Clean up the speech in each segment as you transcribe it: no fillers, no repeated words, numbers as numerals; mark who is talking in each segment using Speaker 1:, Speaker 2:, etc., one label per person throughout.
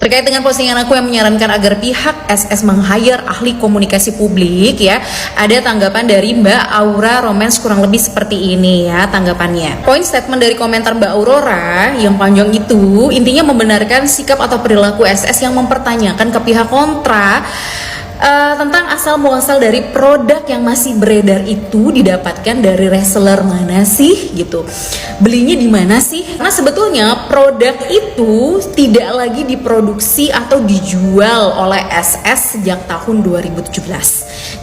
Speaker 1: Terkait dengan postingan aku yang menyarankan agar pihak SS meng-hire ahli komunikasi publik ya, ada tanggapan dari Mbak Aura Romance kurang lebih seperti ini ya tanggapannya. Poin statement dari komentar Mbak Aurora yang panjang itu intinya membenarkan sikap atau perilaku SS yang mempertanyakan ke pihak kontra tentang asal muasal dari produk yang masih beredar itu didapatkan dari reseller mana sih gitu, belinya di mana sih? Karena sebetulnya produk itu tidak lagi diproduksi atau dijual oleh SS sejak tahun 2017.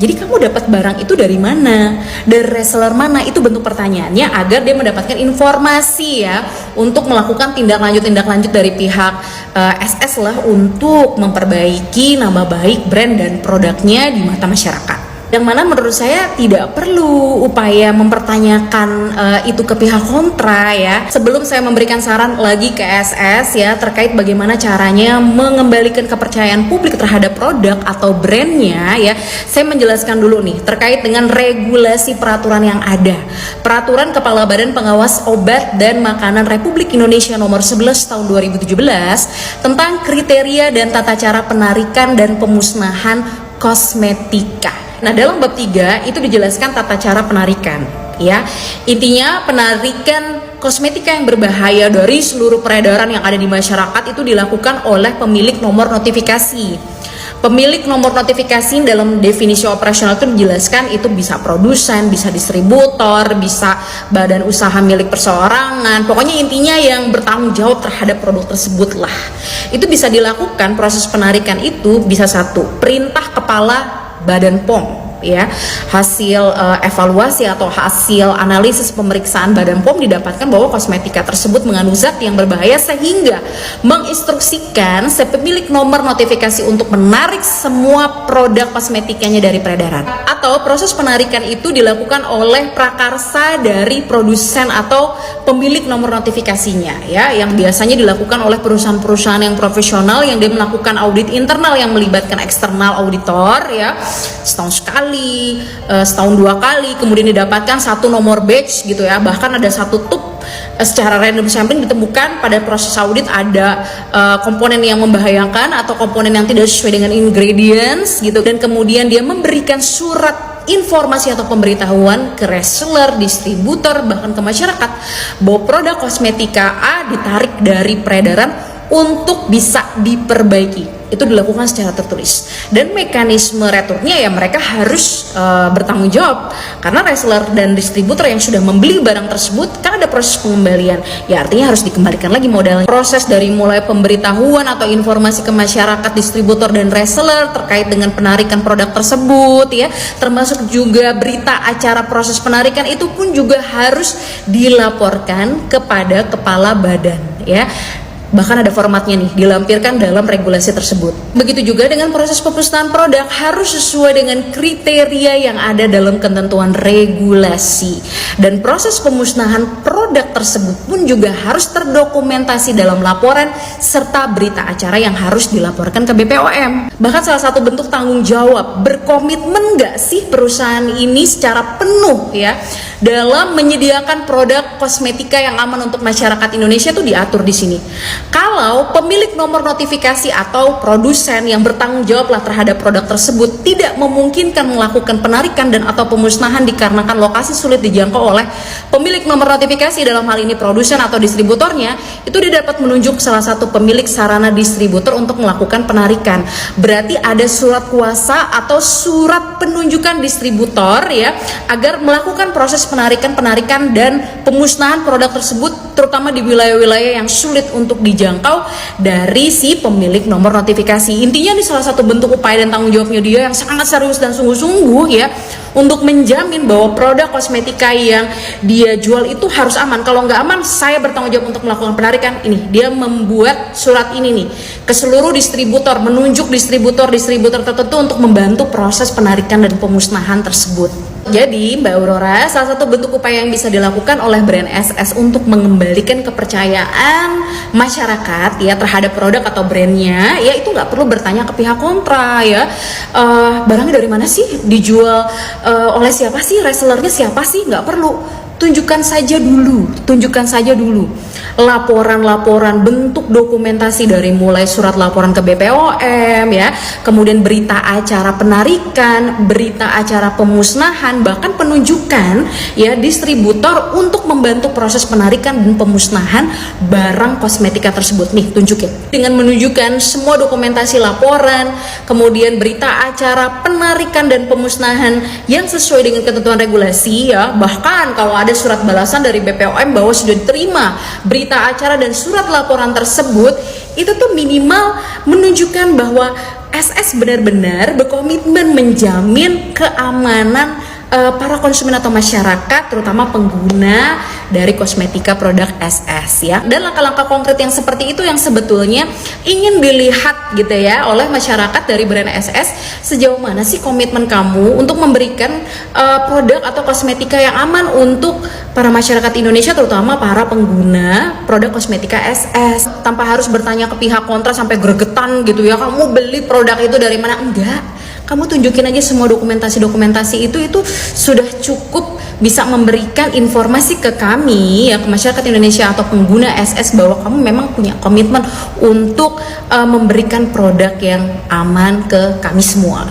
Speaker 1: Jadi kamu dapat barang itu dari mana? Dari reseller mana? Itu bentuk pertanyaannya agar dia mendapatkan informasi ya untuk melakukan tindak lanjut dari pihak SS lah untuk memperbaiki nama baik brand dan produknya di mata masyarakat. Yang mana menurut saya tidak perlu upaya mempertanyakan itu ke pihak kontra ya. Sebelum saya memberikan saran lagi ke SS ya terkait bagaimana caranya mengembalikan kepercayaan publik terhadap produk atau brandnya ya, saya menjelaskan dulu nih terkait dengan regulasi peraturan yang ada. Peraturan Kepala Badan Pengawas Obat dan Makanan Republik Indonesia nomor 11 tahun 2017 tentang kriteria dan tata cara penarikan dan pemusnahan kosmetika. Nah, dalam bab 3 itu dijelaskan tata cara penarikan ya. Intinya penarikan kosmetika yang berbahaya dari seluruh peredaran yang ada di masyarakat itu dilakukan oleh pemilik nomor notifikasi. Pemilik nomor notifikasi dalam definisi operasional itu dijelaskan itu bisa produsen, bisa distributor, bisa badan usaha milik perseorangan. Pokoknya intinya yang bertanggung jawab terhadap produk tersebut lah. Itu bisa dilakukan proses penarikan itu bisa satu, perintah kepala Badan POM ya. Hasil evaluasi atau hasil analisis pemeriksaan Badan POM didapatkan bahwa kosmetika tersebut mengandung zat yang berbahaya sehingga menginstruksikan si pemilik nomor notifikasi untuk menarik semua produk kosmetikanya dari peredaran. Atau proses penarikan itu dilakukan oleh prakarsa dari produsen atau pemilik nomor notifikasinya ya, yang biasanya dilakukan oleh perusahaan-perusahaan yang profesional yang dia melakukan audit internal yang melibatkan eksternal auditor ya, setahun sekali, setahun 2 kali, kemudian didapatkan satu nomor batch gitu ya, bahkan ada satu tub secara random sampling ditemukan pada proses audit ada komponen yang membahayakan atau komponen yang tidak sesuai dengan ingredients gitu, dan kemudian dia memberikan surat informasi atau pemberitahuan ke reseller, distributor, bahkan ke masyarakat bahwa produk kosmetika A ditarik dari peredaran untuk bisa diperbaiki. Itu dilakukan secara tertulis, dan mekanisme returnya ya mereka harus bertanggung jawab karena reseller dan distributor yang sudah membeli barang tersebut kan ada proses pengembalian ya, artinya harus dikembalikan lagi modalnya. Proses dari mulai pemberitahuan atau informasi ke masyarakat, distributor dan reseller terkait dengan penarikan produk tersebut ya, termasuk juga berita acara proses penarikan itu pun juga harus dilaporkan kepada kepala badan ya. Bahkan ada formatnya nih, dilampirkan dalam regulasi tersebut. Begitu juga dengan proses pemusnahan produk harus sesuai dengan kriteria yang ada dalam ketentuan regulasi. Dan proses pemusnahan produk tersebut pun juga harus terdokumentasi dalam laporan serta berita acara yang harus dilaporkan ke BPOM. Bahkan salah satu bentuk tanggung jawab, berkomitmen nggak sih perusahaan ini secara penuh ya dalam menyediakan produk kosmetika yang aman untuk masyarakat Indonesia itu diatur di sini. Kalau pemilik nomor notifikasi atau produsen yang bertanggung jawablah terhadap produk tersebut tidak memungkinkan melakukan penarikan dan atau pemusnahan dikarenakan lokasi sulit dijangkau oleh pemilik nomor notifikasi, dalam hal ini produsen atau distributornya, itu dia dapat menunjuk salah satu pemilik sarana distributor untuk melakukan penarikan. Berarti ada surat kuasa atau surat penunjukan distributor ya agar melakukan proses penarikan dan pemusnahan produk tersebut terutama di wilayah-wilayah yang sulit untuk dijangkau dari si pemilik nomor notifikasi. Intinya ini salah satu bentuk upaya dan tanggung jawabnya dia yang sangat serius dan sungguh-sungguh ya untuk menjamin bahwa produk kosmetika yang dia jual itu harus aman. Kalau nggak aman, saya bertanggung jawab untuk melakukan penarikan. Ini dia membuat surat ini nih ke seluruh distributor, menunjuk distributor tertentu untuk membantu proses penarikan dan pemusnahan tersebut. Jadi Mbak Aurora, salah satu bentuk upaya yang bisa dilakukan oleh brand SS untuk mengembalikan kepercayaan masyarakat ya terhadap produk atau brandnya, ya itu nggak perlu bertanya ke pihak kontra ya, barangnya dari mana sih, dijual oleh siapa sih, resellernya siapa sih, nggak perlu. tunjukkan saja dulu laporan-laporan, bentuk dokumentasi dari mulai surat laporan ke BPOM ya, kemudian berita acara penarikan, berita acara pemusnahan, bahkan penunjukan ya distributor untuk membantu proses penarikan dan pemusnahan barang kosmetika tersebut. Nih, tunjukin. Dengan menunjukkan semua dokumentasi laporan, kemudian berita acara penarikan dan pemusnahan yang sesuai dengan ketentuan regulasi ya, bahkan kalau ada surat balasan dari BPOM bahwa sudah diterima berita acara dan surat laporan tersebut, itu tuh minimal menunjukkan bahwa SS benar-benar berkomitmen menjamin keamanan para konsumen atau masyarakat, terutama pengguna dari kosmetika produk SS ya. Dan langkah-langkah konkret yang seperti itu yang sebetulnya ingin dilihat gitu ya oleh masyarakat dari brand SS, sejauh mana sih komitmen kamu untuk memberikan produk atau kosmetika yang aman untuk para masyarakat Indonesia, terutama para pengguna produk kosmetika SS, tanpa harus bertanya ke pihak kontra sampai gregetan gitu ya, kamu beli produk itu dari mana? Enggak, kamu tunjukin aja semua dokumentasi itu sudah cukup bisa memberikan informasi ke kami ya, ke masyarakat Indonesia atau pengguna SS, bahwa kamu memang punya komitmen untuk memberikan produk yang aman ke kami semua.